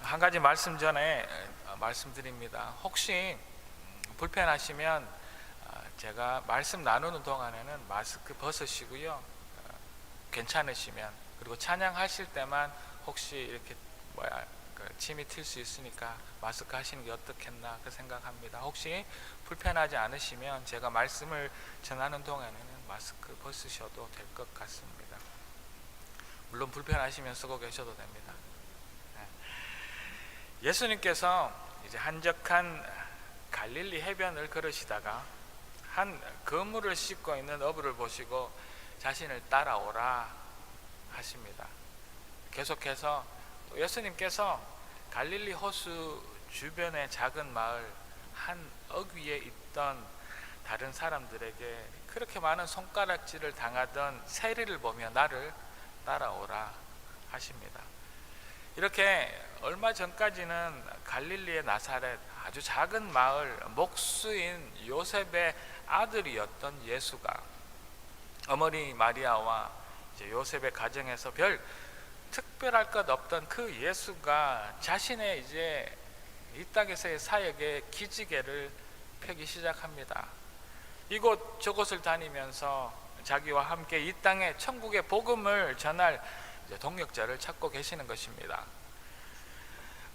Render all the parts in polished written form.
한 가지 말씀 전에 말씀드립니다. 혹시 불편하시면 제가 말씀 나누는 동안에는 마스크 벗으시고요. 괜찮으시면, 그리고 찬양하실 때만 혹시 이렇게 침이 튈 수 있으니까 마스크 하시는 게 어떻겠나 그 생각합니다. 혹시 불편하지 않으시면 제가 말씀을 전하는 동안에는 마스크 벗으셔도 될 것 같습니다. 물론 불편하시면 쓰고 계셔도 됩니다. 예수님께서 이제 한적한 갈릴리 해변을 걸으시다가 한 그물을 씻고 있는 어부를 보시고 자신을 따라오라 하십니다. 계속해서 예수님께서 갈릴리 호수 주변의 작은 마을 한 어귀에 있던 다른 사람들에게 그렇게 많은 손가락질을 당하던 세리를 보며 나를 따라오라 하십니다. 이렇게 얼마 전까지는 갈릴리의 나사렛, 아주 작은 마을 목수인 요셉의 아들이었던 예수가 어머니 마리아와 이제 요셉의 가정에서 별 특별할 것 없던 그 예수가 자신의 이제 이 땅에서의 사역의 기지개를 펴기 시작합니다. 이곳 저곳을 다니면서 자기와 함께 이 땅에 천국의 복음을 전할 동역자를 찾고 계시는 것입니다.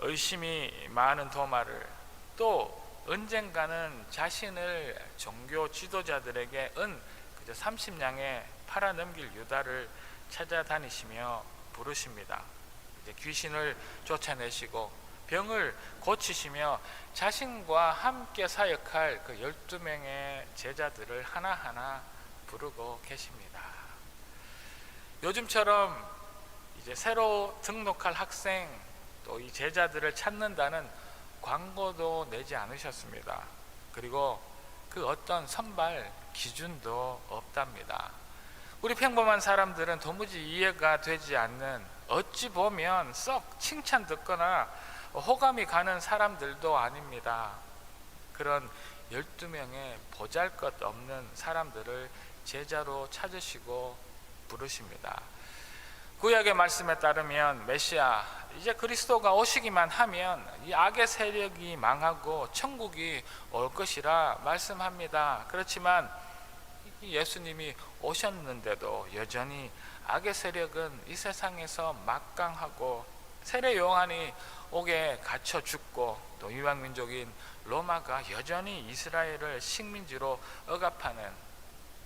의심이 많은 도마를, 또 언젠가는 자신을 종교 지도자들에게 30냥에 팔아넘길 유다를 찾아다니시며 부르십니다. 이제 귀신을 쫓아내시고 병을 고치시며 자신과 함께 사역할 그 12명의 제자들을 하나하나 부르고 계십니다. 요즘처럼 이제 새로 등록할 학생, 또 이 제자들을 찾는다는 광고도 내지 않으셨습니다. 그리고 그 어떤 선발 기준도 없답니다. 우리 평범한 사람들은 도무지 이해가 되지 않는, 어찌 보면 썩 칭찬 듣거나 호감이 가는 사람들도 아닙니다. 그런 12명의 보잘것없는 사람들을 제자로 찾으시고 부르십니다. 구약의 말씀에 따르면 메시아, 이제 그리스도가 오시기만 하면 이 악의 세력이 망하고 천국이 올 것이라 말씀합니다. 그렇지만 예수님이 오셨는데도 여전히 악의 세력은 이 세상에서 막강하고 세례 요한이 옥에 갇혀 죽고 또 이방민족인 로마가 여전히 이스라엘을 식민지로 억압하는,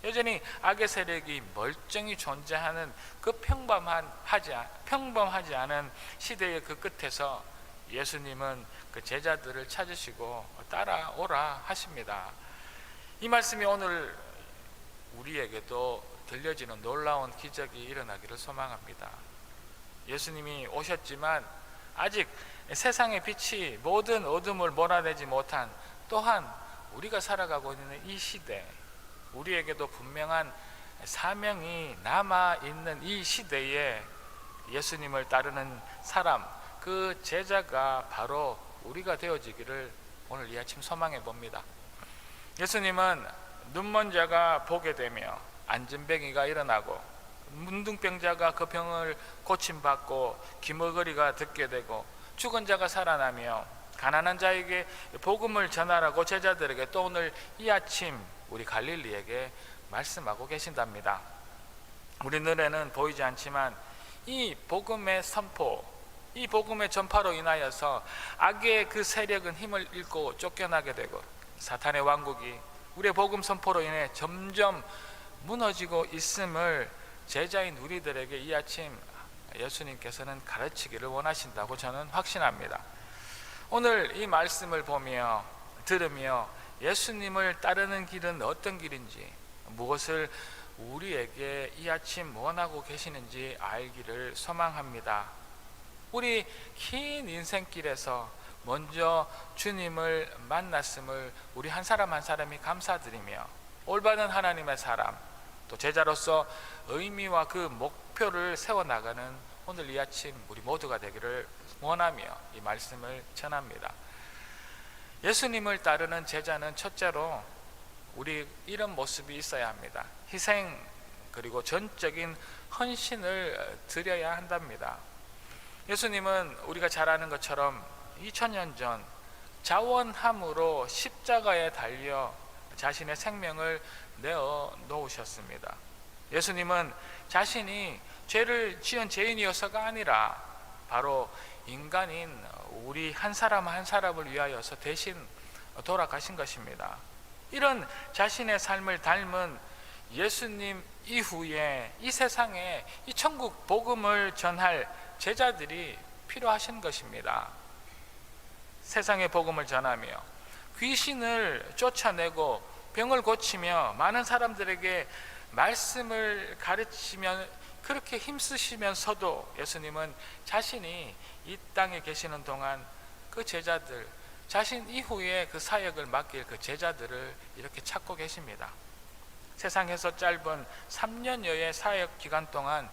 여전히 악의 세력이 멀쩡히 존재하는 그 평범하지 않은 시대의 그 끝에서 예수님은 그 제자들을 찾으시고 따라오라 하십니다. 이 말씀이 오늘 우리에게도 들려지는 놀라운 기적이 일어나기를 소망합니다. 예수님이 오셨지만 아직 세상의 빛이 모든 어둠을 몰아내지 못한, 또한 우리가 살아가고 있는 이 시대, 우리에게도 분명한 사명이 남아있는 이 시대에 예수님을 따르는 사람, 그 제자가 바로 우리가 되어지기를 오늘 이 아침 소망해 봅니다. 예수님은 눈먼 자가 보게 되며 안진뱅이가 일어나고 문둥병자가 그 병을 고침받고 기머거리가 듣게 되고 죽은 자가 살아나며 가난한 자에게 복음을 전하라고 제자들에게 또 오늘 이 아침 우리 갈릴리에게 말씀하고 계신답니다. 우리 눈에는 보이지 않지만 이 복음의 선포, 이 복음의 전파로 인하여서 악의 그 세력은 힘을 잃고 쫓겨나게 되고 사탄의 왕국이 우리의 복음 선포로 인해 점점 무너지고 있음을 제자인 우리들에게 이 아침 예수님께서는 가르치기를 원하신다고 저는 확신합니다. 오늘 이 말씀을 보며 들으며 예수님을 따르는 길은 어떤 길인지, 무엇을 우리에게 이 아침 원하고 계시는지 알기를 소망합니다. 우리 긴 인생길에서 먼저 주님을 만났음을 우리 한 사람 한 사람이 감사드리며 올바른 하나님의 사람, 또 제자로서 의미와 그 목표를 세워나가는 오늘 이 아침 우리 모두가 되기를 원하며 이 말씀을 전합니다. 예수님을 따르는 제자는 첫째로 우리 이런 모습이 있어야 합니다. 희생 그리고 전적인 헌신을 드려야 한답니다. 예수님은 우리가 잘 아는 것처럼 2000년 전 자원함으로 십자가에 달려 자신의 생명을 내어 놓으셨습니다. 예수님은 자신이 죄를 지은 죄인이어서가 아니라 바로 인간인 우리 한 사람 한 사람을 위하여서 대신 돌아가신 것입니다. 이런 자신의 삶을 닮은 예수님 이후에 이 세상에 이 천국 복음을 전할 제자들이 필요하신 것입니다. 세상의 복음을 전하며 귀신을 쫓아내고 병을 고치며 많은 사람들에게 말씀을 가르치며 그렇게 힘쓰시면서도 예수님은 자신이 이 땅에 계시는 동안 그 제자들, 자신 이후에 그 사역을 맡길 그 제자들을 이렇게 찾고 계십니다. 세상에서 짧은 3년여의 사역 기간 동안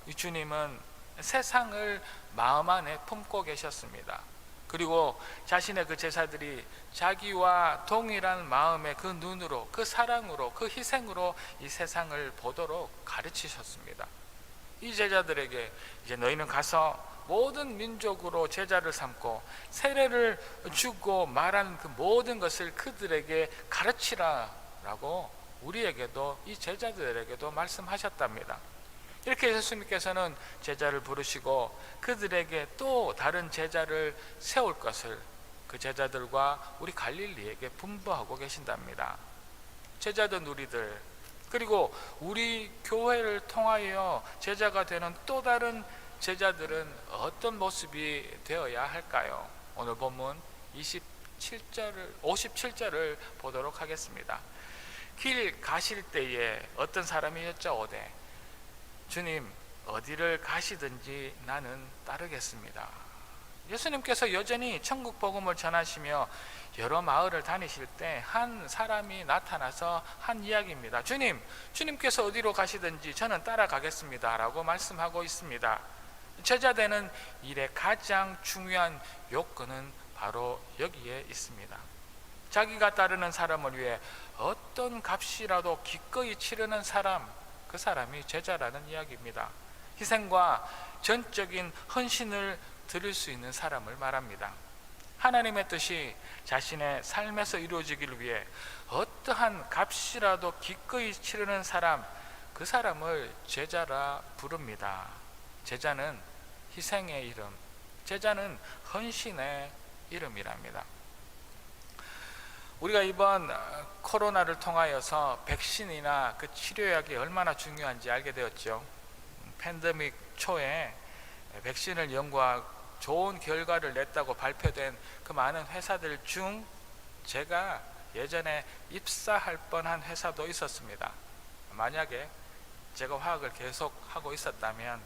이 주님은 세상을 마음 안에 품고 계셨습니다. 그리고 자신의 그 제자들이 자기와 동일한 마음의 그 눈으로, 그 사랑으로, 그 희생으로 이 세상을 보도록 가르치셨습니다. 이 제자들에게 이제 너희는 가서 모든 민족으로 제자를 삼고 세례를 주고 말하는 그 모든 것을 그들에게 가르치라 라고 우리에게도 이 제자들에게도 말씀하셨답니다. 이렇게 예수님께서는 제자를 부르시고 그들에게 또 다른 제자를 세울 것을 그 제자들과 우리 갈릴리에게 분부하고 계신답니다. 제자된 우리들, 그리고 우리 교회를 통하여 제자가 되는 또 다른 제자들은 어떤 모습이 되어야 할까요? 오늘 본문 57절을 보도록 하겠습니다. 길 가실 때에 어떤 사람이 여쭤오되 주님, 어디를 가시든지 나는 따르겠습니다. 예수님께서 여전히 천국 복음을 전하시며 여러 마을을 다니실 때 한 사람이 나타나서 한 이야기입니다. 주님께서 어디로 가시든지 저는 따라가겠습니다 라고 말씀하고 있습니다. 제자되는 일의 가장 중요한 요건은 바로 여기에 있습니다. 자기가 따르는 사람을 위해 어떤 값이라도 기꺼이 치르는 사람, 그 사람이 제자라는 이야기입니다. 희생과 전적인 헌신을 드릴 수 있는 사람을 말합니다. 하나님의 뜻이 자신의 삶에서 이루어지기를 위해 어떠한 값이라도 기꺼이 치르는 사람, 그 사람을 제자라 부릅니다. 제자는 희생의 이름, 제자는 헌신의 이름이랍니다. 우리가 이번 코로나를 통하여서 백신이나 그 치료약이 얼마나 중요한지 알게 되었죠. 팬데믹 초에 백신을 연구하고 좋은 결과를 냈다고 발표된 그 많은 회사들 중 제가 예전에 입사할 뻔한 회사도 있었습니다. 만약에 제가 화학을 계속 하고 있었다면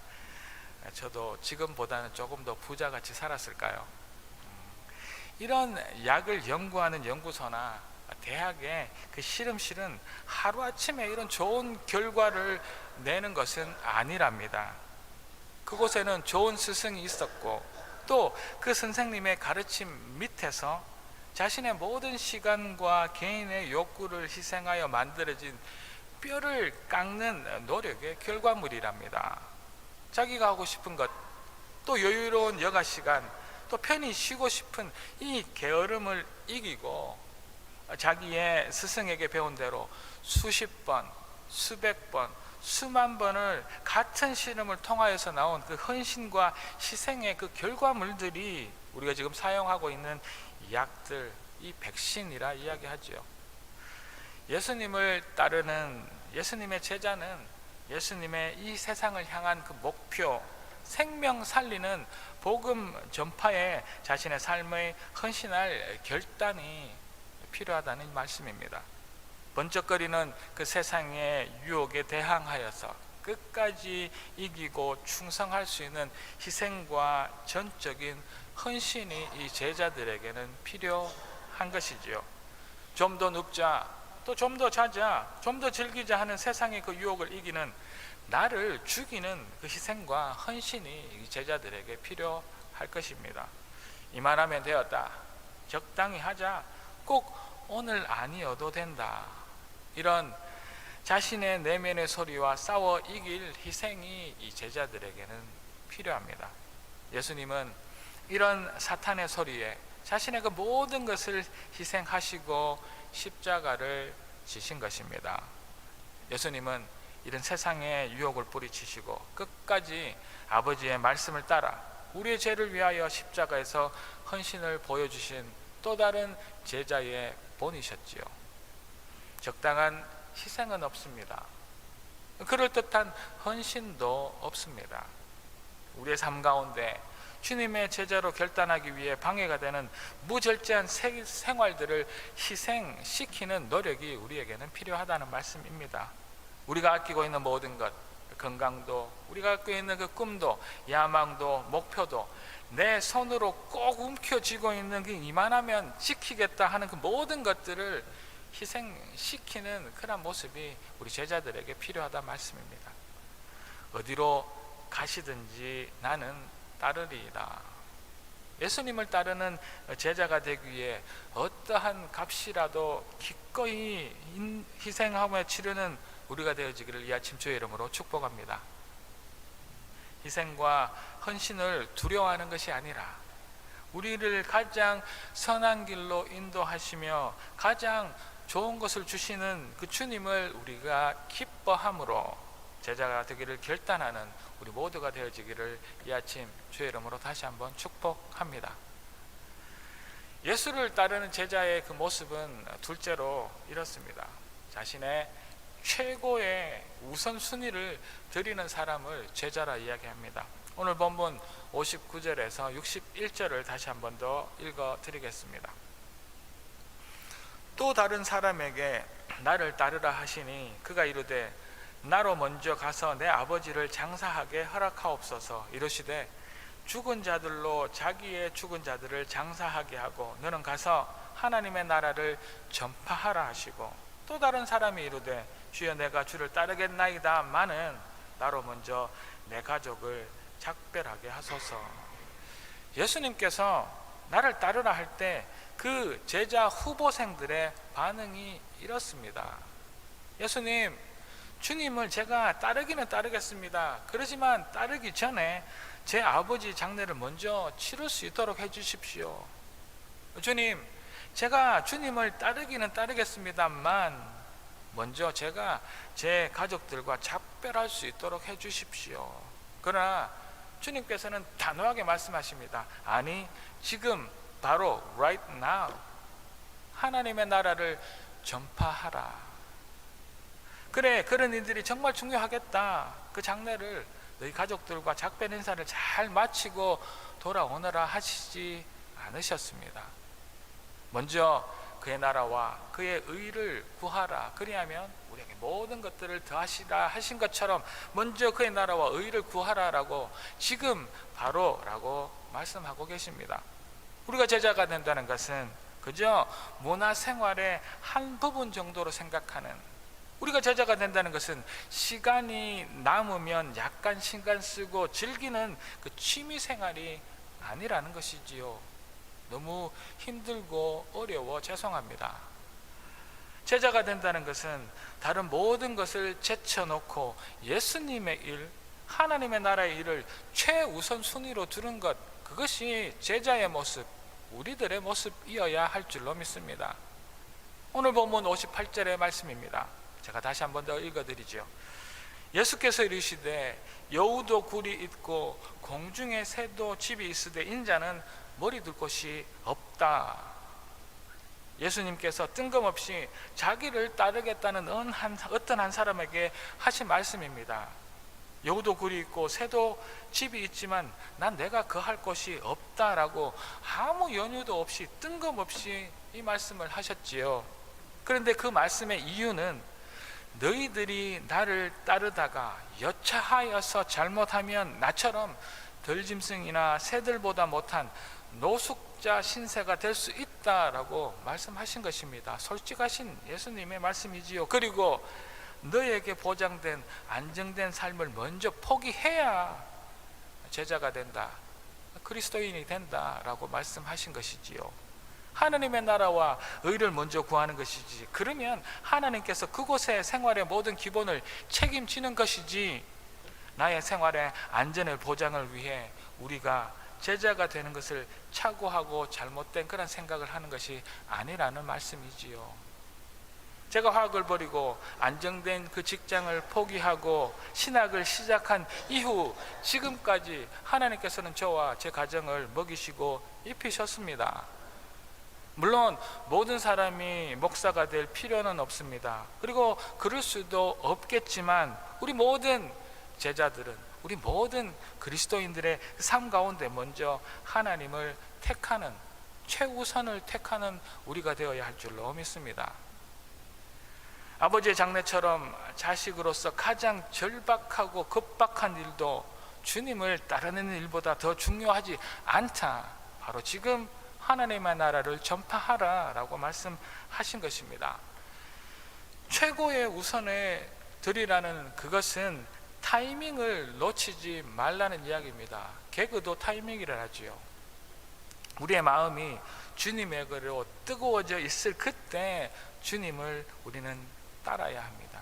저도 지금보다는 조금 더 부자같이 살았을까요? 이런 약을 연구하는 연구소나 대학의 그 실험실은 하루아침에 이런 좋은 결과를 내는 것은 아니랍니다. 그곳에는 좋은 스승이 있었고 또 그 선생님의 가르침 밑에서 자신의 모든 시간과 개인의 욕구를 희생하여 만들어진 뼈를 깎는 노력의 결과물이랍니다. 자기가 하고 싶은 것, 또 여유로운 여가 시간, 또 편히 쉬고 싶은 이 게으름을 이기고 자기의 스승에게 배운 대로 수십 번, 수백 번, 수만 번을 같은 실험을 통하여서 나온 그 헌신과 희생의 그 결과물들이 우리가 지금 사용하고 있는 약들, 이 백신이라 이야기하죠. 예수님을 따르는 예수님의 제자는 예수님의 이 세상을 향한 그 목표, 생명 살리는 복음 전파에 자신의 삶의 헌신할 결단이 필요하다는 말씀입니다. 번쩍거리는 그 세상의 유혹에 대항하여서 끝까지 이기고 충성할 수 있는 희생과 전적인 헌신이 이 제자들에게는 필요한 것이지요. 좀 더 눕자, 또 좀 더 자자, 좀 더 즐기자 하는 세상의 그 유혹을 이기는 나를 죽이는 그 희생과 헌신이 이 제자들에게 필요할 것입니다. 이만하면 되었다, 적당히 하자, 꼭 오늘 아니어도 된다, 이런 자신의 내면의 소리와 싸워 이길 희생이 이 제자들에게는 필요합니다. 예수님은 이런 사탄의 소리에 자신의 그 모든 것을 희생하시고 십자가를 지신 것입니다. 예수님은 이런 세상의 유혹을 뿌리치시고 끝까지 아버지의 말씀을 따라 우리의 죄를 위하여 십자가에서 헌신을 보여주신 또 다른 제자의 본이셨지요. 적당한 희생은 없습니다. 그럴듯한 헌신도 없습니다. 우리의 삶 가운데 주님의 제자로 결단하기 위해 방해가 되는 무절제한 생활들을 희생시키는 노력이 우리에게는 필요하다는 말씀입니다. 우리가 아끼고 있는 모든 것, 건강도, 우리가 갖고 있는 그 꿈도, 야망도, 목표도 내 손으로 꼭 움켜쥐고 있는 그 이만하면 지키겠다 하는 그 모든 것들을 희생시키는 그런 모습이 우리 제자들에게 필요하다 말씀입니다. 어디로 가시든지 나는 따르리이다. 예수님을 따르는 제자가 되기 위해 어떠한 값이라도 기꺼이 희생하며 치르는 우리가 되어지기를 이 아침 주의 이름으로 축복합니다. 희생과 헌신을 두려워하는 것이 아니라 우리를 가장 선한 길로 인도하시며 가장 좋은 것을 주시는 그 주님을 우리가 기뻐함으로 제자가 되기를 결단하는 우리 모두가 되어지기를 이 아침 주의 이름으로 다시 한번 축복합니다. 예수를 따르는 제자의 그 모습은 둘째로 이렇습니다. 자신의 최고의 우선순위를 드리는 사람을 제자라 이야기합니다. 오늘 본문 59절에서 61절을 다시 한번 더 읽어드리겠습니다. 또 다른 사람에게 나를 따르라 하시니 그가 이르되 나로 먼저 가서 내 아버지를 장사하게 허락하옵소서. 이르시되 죽은 자들로 자기의 죽은 자들을 장사하게 하고 너는 가서 하나님의 나라를 전파하라 하시고 또 다른 사람이 이르되 주여 내가 주를 따르겠나이다 마는 나로 먼저 내 가족을 작별하게 하소서. 예수님께서 나를 따르라 할 때 그 제자 후보생들의 반응이 이렇습니다. 예수님, 주님을 제가 따르기는 따르겠습니다. 그러지만 따르기 전에 제 아버지 장례를 먼저 치를 수 있도록 해주십시오. 주님, 제가 주님을 따르기는 따르겠습니다만 먼저 제가 제 가족들과 작별할 수 있도록 해주십시오. 그러나 주님께서는 단호하게 말씀하십니다. 아니, 지금 바로 right now 하나님의 나라를 전파하라. 그래, 그런 일들이 정말 중요하겠다. 그 장례를 너희 가족들과 작별 인사를 잘 마치고 돌아오너라 하시지 않으셨습니다. 먼저 그의 나라와 그의 의를 구하라. 그리하면 우리에게 모든 것들을 더하시라 하신 것처럼 먼저 그의 나라와 의를 구하라라고 지금 바로라고 말씀하고 계십니다. 우리가 제자가 된다는 것은 그저 문화생활의 한 부분 정도로 생각하는, 우리가 제자가 된다는 것은 시간이 남으면 약간 시간 쓰고 즐기는 그 취미생활이 아니라는 것이지요. 너무 힘들고 어려워 죄송합니다. 제자가 된다는 것은 다른 모든 것을 제쳐놓고 예수님의 일, 하나님의 나라의 일을 최우선 순위로 두는 것, 그것이 제자의 모습, 우리들의 모습이어야 할 줄로 믿습니다. 오늘 본문 58절의 말씀입니다. 제가 다시 한번 더 읽어드리죠. 예수께서 이르시되 여우도 굴이 있고 공중에 새도 집이 있으되 인자는 머리 둘 곳이 없다. 예수님께서 뜬금없이 자기를 따르겠다는 어떤 한 사람에게 하신 말씀입니다. 여우도 굴이 있고 새도 집이 있지만 난 내가 거할 곳이 없다라고 아무 연유도 없이 뜬금없이 이 말씀을 하셨지요. 그런데 그 말씀의 이유는 너희들이 나를 따르다가 여차하여서 잘못하면 나처럼 들짐승이나 새들보다 못한 노숙자 신세가 될 수 있다라고 말씀하신 것입니다. 솔직하신 예수님의 말씀이지요. 그리고 너에게 보장된 안정된 삶을 먼저 포기해야 제자가 된다, 그리스도인이 된다라고 말씀하신 것이지요. 하나님의 나라와 의를 먼저 구하는 것이지, 그러면 하나님께서 그곳의 생활의 모든 기본을 책임지는 것이지, 나의 생활의 안전을 보장을 위해 우리가 제자가 되는 것을 착오하고 잘못된 그런 생각을 하는 것이 아니라는 말씀이지요. 제가 화학을 버리고 안정된 그 직장을 포기하고 신학을 시작한 이후 지금까지 하나님께서는 저와 제 가정을 먹이시고 입히셨습니다. 물론 모든 사람이 목사가 될 필요는 없습니다. 그리고 그럴 수도 없겠지만 우리 모든 제자들은, 우리 모든 그리스도인들의 삶 가운데 먼저 하나님을 택하는, 최우선을 택하는 우리가 되어야 할 줄로 믿습니다. 아버지의 장례처럼 자식으로서 가장 절박하고 급박한 일도 주님을 따르는 일보다 더 중요하지 않다. 바로 지금 하나님의 나라를 전파하라 라고 말씀하신 것입니다. 최고의 우선에 드리라는 그것은 타이밍을 놓치지 말라는 이야기입니다. 개그도 타이밍이라 하지요. 우리의 마음이 주님에게로 뜨거워져 있을 그때 주님을 우리는 따라야 합니다.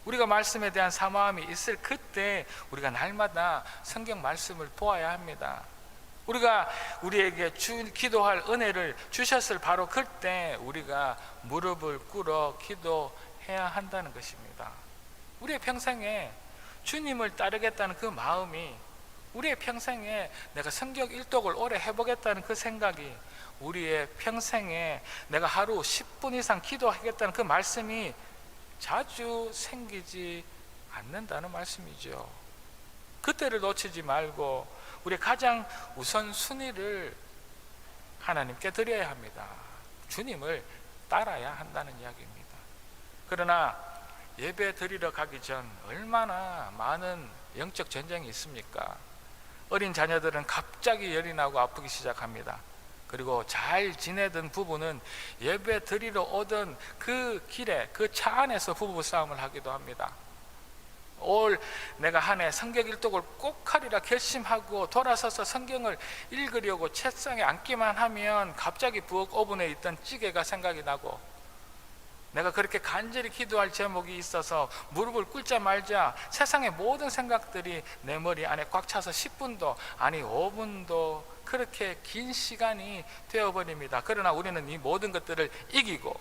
우리가 말씀에 대한 사모함이 있을 그때 우리가 날마다 성경 말씀을 보아야 합니다. 우리가 우리에게 기도할 은혜를 주셨을 바로 그때 우리가 무릎을 꿇어 기도해야 한다는 것입니다. 우리의 평생에 주님을 따르겠다는 그 마음이, 우리의 평생에 내가 성경 일독을 오래 해보겠다는 그 생각이, 우리의 평생에 내가 하루 10분 이상 기도하겠다는 그 말씀이 자주 생기지 않는다는 말씀이죠. 그때를 놓치지 말고 우리의 가장 우선순위를 하나님께 드려야 합니다. 주님을 따라야 한다는 이야기입니다. 그러나 예배 드리러 가기 전 얼마나 많은 영적 전쟁이 있습니까? 어린 자녀들은 갑자기 열이 나고 아프기 시작합니다. 그리고 잘 지내던 부부는 예배 드리러 오던 그 길에, 그 차 안에서 부부 싸움을 하기도 합니다. 올 내가 한 해 성경 일독을 꼭 하리라 결심하고 돌아서서 성경을 읽으려고 책상에 앉기만 하면 갑자기 부엌 오븐에 있던 찌개가 생각이 나고, 내가 그렇게 간절히 기도할 제목이 있어서 무릎을 꿇자 말자 세상의 모든 생각들이 내 머리 안에 꽉 차서 10분도 아니 5분도 그렇게 긴 시간이 되어버립니다. 그러나 우리는 이 모든 것들을 이기고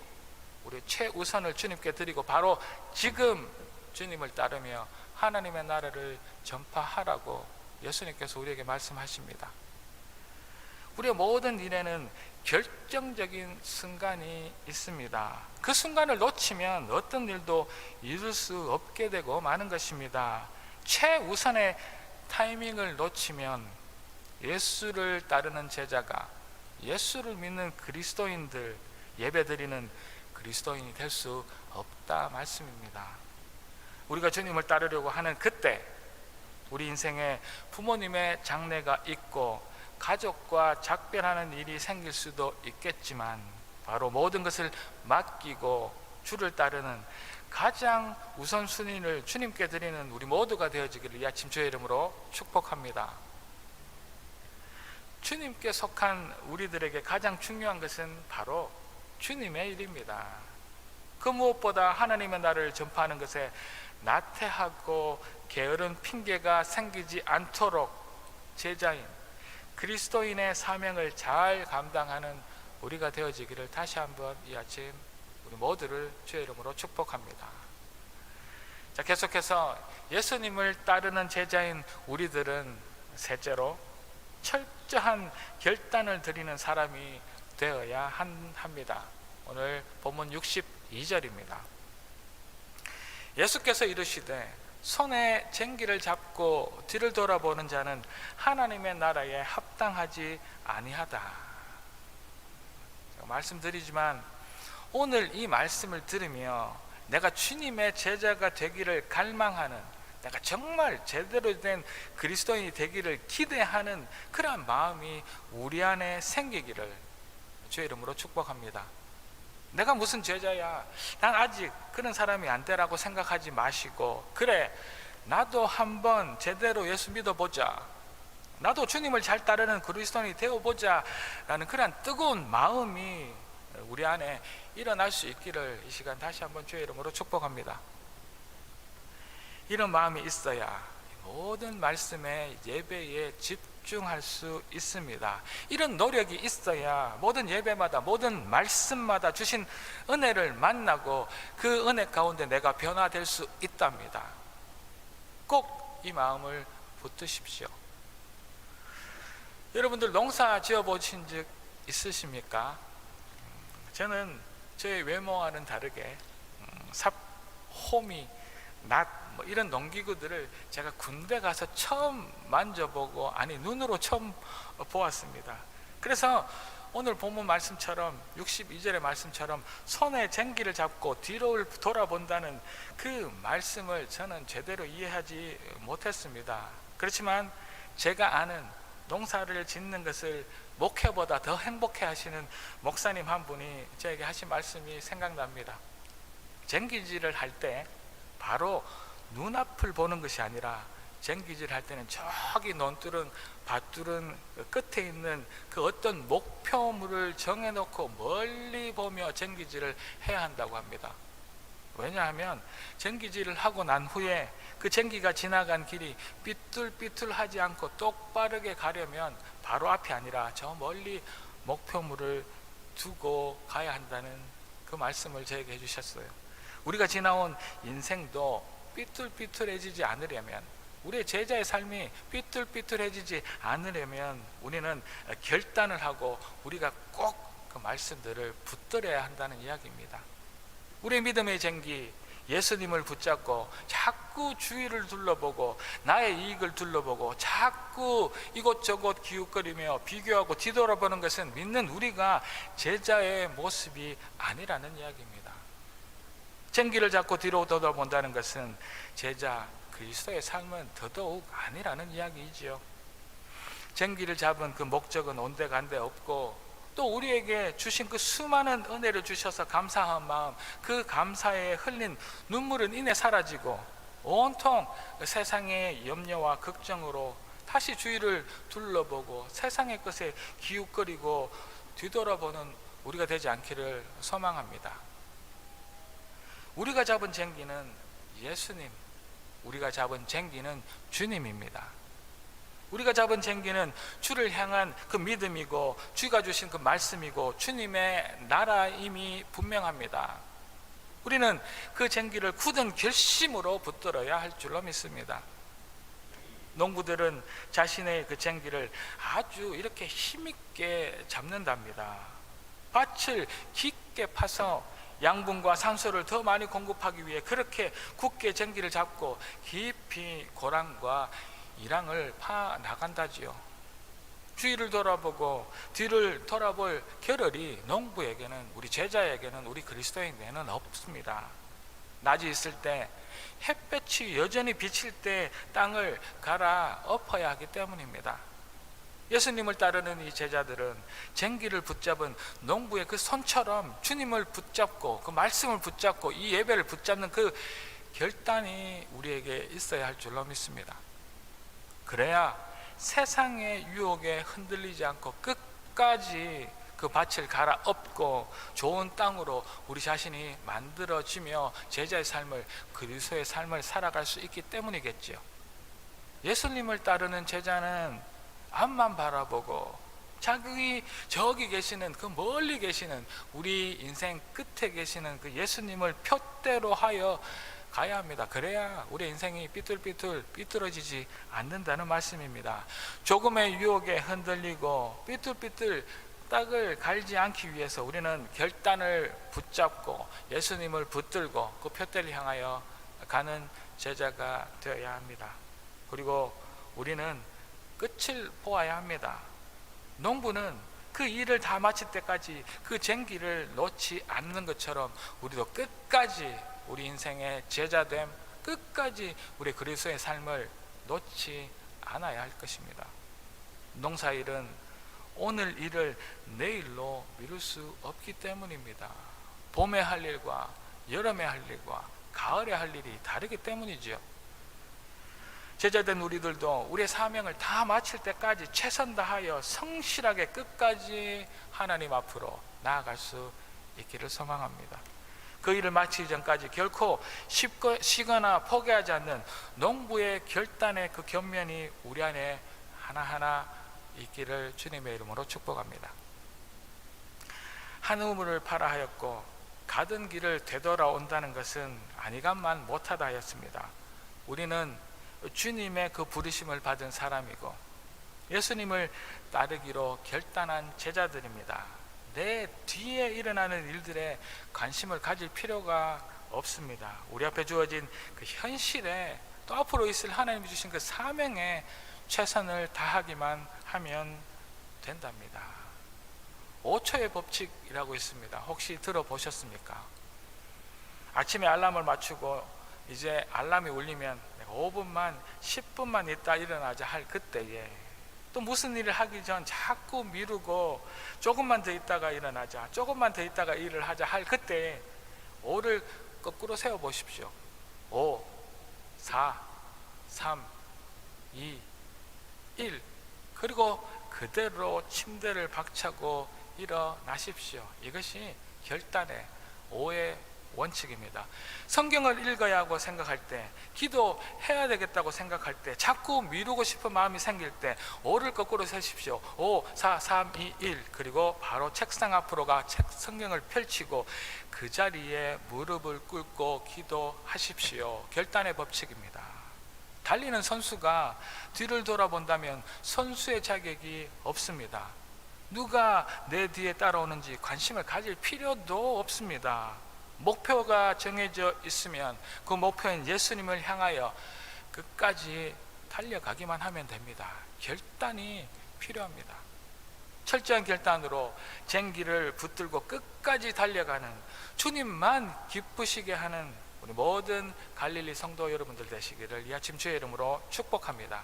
우리 최우선을 주님께 드리고 바로 지금 주님을 따르며 하나님의 나라를 전파하라고 예수님께서 우리에게 말씀하십니다. 우리의 모든 일에는 결정적인 순간이 있습니다. 그 순간을 놓치면 어떤 일도 이룰 수 없게 되고 마는 것입니다. 최우선의 타이밍을 놓치면 예수를 따르는 제자가, 예수를 믿는 그리스도인들, 예배드리는 그리스도인이 될 수 없다 말씀입니다. 우리가 주님을 따르려고 하는 그때 우리 인생에 부모님의 장례가 있고 가족과 작별하는 일이 생길 수도 있겠지만 바로 모든 것을 맡기고 주를 따르는 가장 우선순위를 주님께 드리는 우리 모두가 되어지기를 이 아침 주의 이름으로 축복합니다. 주님께 속한 우리들에게 가장 중요한 것은 바로 주님의 일입니다. 그 무엇보다 하나님의 나라를 전파하는 것에 나태하고 게으른 핑계가 생기지 않도록 제자인 그리스도인의 사명을 잘 감당하는 우리가 되어지기를 다시 한번 이 아침 우리 모두를 주의 이름으로 축복합니다. 자, 계속해서 예수님을 따르는 제자인 우리들은 셋째로 철저한 결단을 드리는 사람이 되어야 합니다. 오늘 본문 62절입니다. 예수께서 이르시되 손에 쟁기를 잡고 뒤를 돌아보는 자는 하나님의 나라에 합당하지 아니하다. 제가 말씀드리지만 오늘 이 말씀을 들으며 내가 주님의 제자가 되기를 갈망하는, 내가 정말 제대로 된 그리스도인이 되기를 기대하는 그러한 마음이 우리 안에 생기기를 주의 이름으로 축복합니다. 내가 무슨 제자야, 난 아직 그런 사람이 안 되라고 생각하지 마시고, 그래 나도 한번 제대로 예수 믿어보자, 나도 주님을 잘 따르는 그리스도인이 되어보자 라는 그런 뜨거운 마음이 우리 안에 일어날 수 있기를 이 시간 다시 한번 주의 이름으로 축복합니다. 이런 마음이 있어야 모든 말씀의 예배에 집중할 수 있습니다. 이런 노력이 있어야 모든 예배마다 모든 말씀마다 주신 은혜를 만나고 그 은혜 가운데 내가 변화될 수 있답니다. 꼭 이 마음을 붙드십시오. 여러분들 농사 지어 보신 적 있으십니까? 저는 저의 외모와는 다르게 삽, 호미, 낫 이런 농기구들을 제가 군대 가서 처음 만져보고 눈으로 처음 보았습니다. 그래서 오늘 본문 말씀처럼 62절의 말씀처럼 손에 쟁기를 잡고 뒤로 돌아본다는 그 말씀을 저는 제대로 이해하지 못했습니다. 그렇지만 제가 아는 농사를 짓는 것을 목회보다 더 행복해 하시는 목사님 한 분이 저에게 하신 말씀이 생각납니다. 쟁기질을 할 때 바로 눈앞을 보는 것이 아니라 쟁기질 할 때는 저기 논두른 밭두른 끝에 있는 그 어떤 목표물을 정해놓고 멀리 보며 쟁기질을 해야 한다고 합니다. 왜냐하면 쟁기질을 하고 난 후에 그 쟁기가 지나간 길이 삐뚤삐뚤하지 않고 똑바르게 가려면 바로 앞이 아니라 저 멀리 목표물을 두고 가야 한다는 그 말씀을 저에게 해주셨어요. 우리가 지나온 인생도 삐뚤삐뚤해지지 않으려면, 우리의 제자의 삶이 삐뚤삐뚤해지지 않으려면 우리는 결단을 하고 우리가 꼭 그 말씀들을 붙들어야 한다는 이야기입니다. 우리의 믿음의 쟁기, 예수님을 붙잡고 자꾸 주위를 둘러보고 나의 이익을 둘러보고 자꾸 이곳저곳 기웃거리며 비교하고 뒤돌아보는 것은 믿는 우리가 제자의 모습이 아니라는 이야기입니다. 쟁기를 잡고 뒤로 돌아본다는 것은 제자 그리스도의 삶은 더더욱 아니라는 이야기이지요. 쟁기를 잡은 그 목적은 온데간데 없고, 또 우리에게 주신 그 수많은 은혜를 주셔서 감사한 마음, 그 감사에 흘린 눈물은 이내 사라지고 온통 세상의 염려와 걱정으로 다시 주위를 둘러보고 세상의 것에 기웃거리고 뒤돌아보는 우리가 되지 않기를 소망합니다. 우리가 잡은 쟁기는 예수님, 우리가 잡은 쟁기는 주님입니다. 우리가 잡은 쟁기는 주를 향한 그 믿음이고 주가 주신 그 말씀이고 주님의 나라임이 분명합니다. 우리는 그 쟁기를 굳은 결심으로 붙들어야 할 줄로 믿습니다. 농부들은 자신의 그 쟁기를 아주 이렇게 힘있게 잡는답니다. 밭을 깊게 파서 양분과 산소를 더 많이 공급하기 위해 그렇게 굳게 쟁기를 잡고 깊이 고랑과 이랑을 파 나간다지요. 주위를 돌아보고 뒤를 돌아볼 겨를이 농부에게는, 우리 제자에게는, 우리 그리스도인에게는 없습니다. 낮이 있을 때, 햇볕이 여전히 비칠 때 땅을 갈아 엎어야 하기 때문입니다. 예수님을 따르는 이 제자들은 쟁기를 붙잡은 농부의 그 손처럼 주님을 붙잡고 그 말씀을 붙잡고 이 예배를 붙잡는 그 결단이 우리에게 있어야 할 줄로 믿습니다. 그래야 세상의 유혹에 흔들리지 않고 끝까지 그 밭을 갈아엎고 좋은 땅으로 우리 자신이 만들어지며 제자의 삶을, 그리스도의 삶을 살아갈 수 있기 때문이겠지요. 예수님을 따르는 제자는 앞만 바라보고 자기 저기 계시는 그 멀리 계시는 우리 인생 끝에 계시는 그 예수님을 표대로 하여 가야 합니다. 그래야 우리 인생이 삐뚤어지지 않는다는 말씀입니다. 조금의 유혹에 흔들리고 삐뚤 땅을 갈지 않기 위해서 우리는 결단을 붙잡고 예수님을 붙들고 그 표대를 향하여 가는 제자가 되어야 합니다. 그리고 우리는 끝을 보아야 합니다. 농부는 그 일을 다 마칠 때까지 그 쟁기를 놓지 않는 것처럼 우리도 끝까지 우리 인생의 제자됨, 끝까지 우리 그리스도의 삶을 놓지 않아야 할 것입니다. 농사일은 오늘 일을 내일로 미룰 수 없기 때문입니다. 봄에 할 일과 여름에 할 일과 가을에 할 일이 다르기 때문이죠. 제자된 우리들도 우리의 사명을 다 마칠 때까지 최선 다하여 성실하게 끝까지 하나님 앞으로 나아갈 수 있기를 소망합니다. 그 일을 마치기 전까지 결코 쉬거나 포기하지 않는 농부의 결단의 그 견면이 우리 안에 하나하나 있기를 주님의 이름으로 축복합니다. 한 우물을 팔아 하였고 가던 길을 되돌아온다는 것은 아니간만 못하다 하였습니다. 우리는 주님의 그 부르심을 받은 사람이고 예수님을 따르기로 결단한 제자들입니다. 내 뒤에 일어나는 일들에 관심을 가질 필요가 없습니다. 우리 앞에 주어진 그 현실에 또 앞으로 있을 하나님이 주신 그 사명에 최선을 다하기만 하면 된답니다. 5초의 법칙이라고 있습니다. 혹시 들어보셨습니까? 아침에 알람을 맞추고 이제 알람이 울리면 5분만 10분만 있다 일어나자 할 그때에 또 무슨 일을 하기 전 자꾸 미루고 조금만 더 있다가 일어나자, 조금만 더 있다가 일을 하자 할 그때에 5를 거꾸로 세워 보십시오. 5, 4, 3, 2, 1. 그리고 그대로 침대를 박차고 일어나십시오. 이것이 결단의 5의 원칙입니다. 성경을 읽어야 하고 생각할 때, 기도해야 되겠다고 생각할 때, 자꾸 미루고 싶은 마음이 생길 때 5를 거꾸로 세십시오. 5, 4, 3, 2, 1. 그리고 바로 책상 앞으로 가 성경을 펼치고 그 자리에 무릎을 꿇고 기도하십시오. 결단의 법칙입니다. 달리는 선수가 뒤를 돌아본다면 선수의 자격이 없습니다. 누가 내 뒤에 따라오는지 관심을 가질 필요도 없습니다. 목표가 정해져 있으면 그 목표인 예수님을 향하여 끝까지 달려가기만 하면 됩니다. 결단이 필요합니다. 철저한 결단으로 쟁기를 붙들고 끝까지 달려가는, 주님만 기쁘시게 하는 우리 모든 갈릴리 성도 여러분들 되시기를 이 아침 주의 이름으로 축복합니다.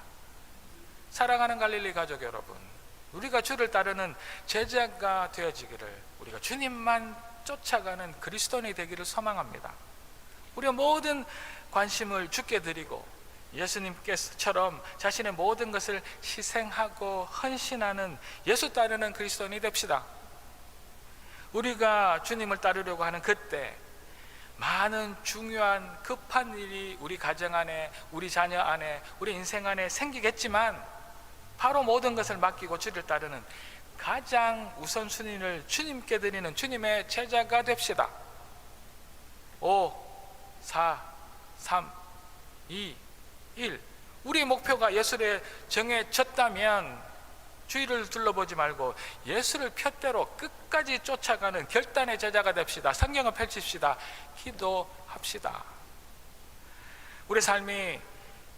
사랑하는 갈릴리 가족 여러분, 우리가 주를 따르는 제자가 되어지기를, 우리가 주님만 쫓아가는 그리스도인이 되기를 소망합니다. 우리가 모든 관심을 주께 드리고 예수님께서처럼 자신의 모든 것을 희생하고 헌신하는 예수 따르는 그리스도인이 됩시다. 우리가 주님을 따르려고 하는 그때 많은 중요한 급한 일이 우리 가정 안에, 우리 자녀 안에, 우리 인생 안에 생기겠지만 바로 모든 것을 맡기고 주를 따르는 가장 우선순위를 주님께 드리는 주님의 제자가 됩시다. 5, 4, 3, 2, 1. 우리의 목표가 예수에 정해졌다면 주위를 둘러보지 말고 예수를 푯대로 끝까지 쫓아가는 결단의 제자가 됩시다. 성경을 펼칩시다. 기도합시다. 우리 삶이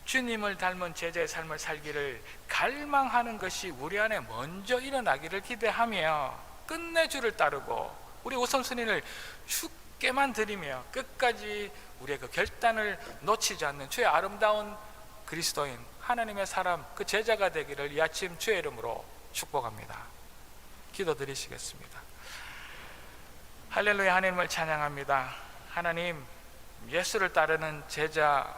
주님을 닮은 제자의 삶을 살기를 갈망하는 것이 우리 안에 먼저 일어나기를 기대하며 끝내 주를 따르고 우리 우선순위를 주께만 드리며 끝까지 우리의 그 결단을 놓치지 않는 주의 아름다운 그리스도인, 하나님의 사람, 그 제자가 되기를 이 아침 주의 이름으로 축복합니다. 기도드리시겠습니다. 할렐루야. 하나님을 찬양합니다. 하나님, 예수를 따르는 제자,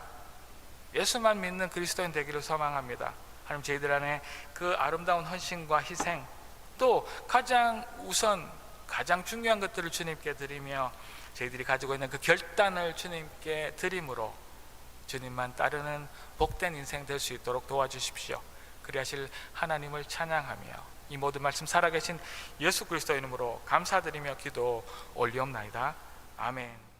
예수만 믿는 그리스도인 되기를 소망합니다. 하나님, 저희들 안에 그 아름다운 헌신과 희생, 또 가장 우선 가장 중요한 것들을 주님께 드리며 저희들이 가지고 있는 그 결단을 주님께 드림으로 주님만 따르는 복된 인생 될 수 있도록 도와주십시오. 그리하실 하나님을 찬양하며 이 모든 말씀 살아계신 예수 그리스도 이름으로 감사드리며 기도 올리옵나이다. 아멘.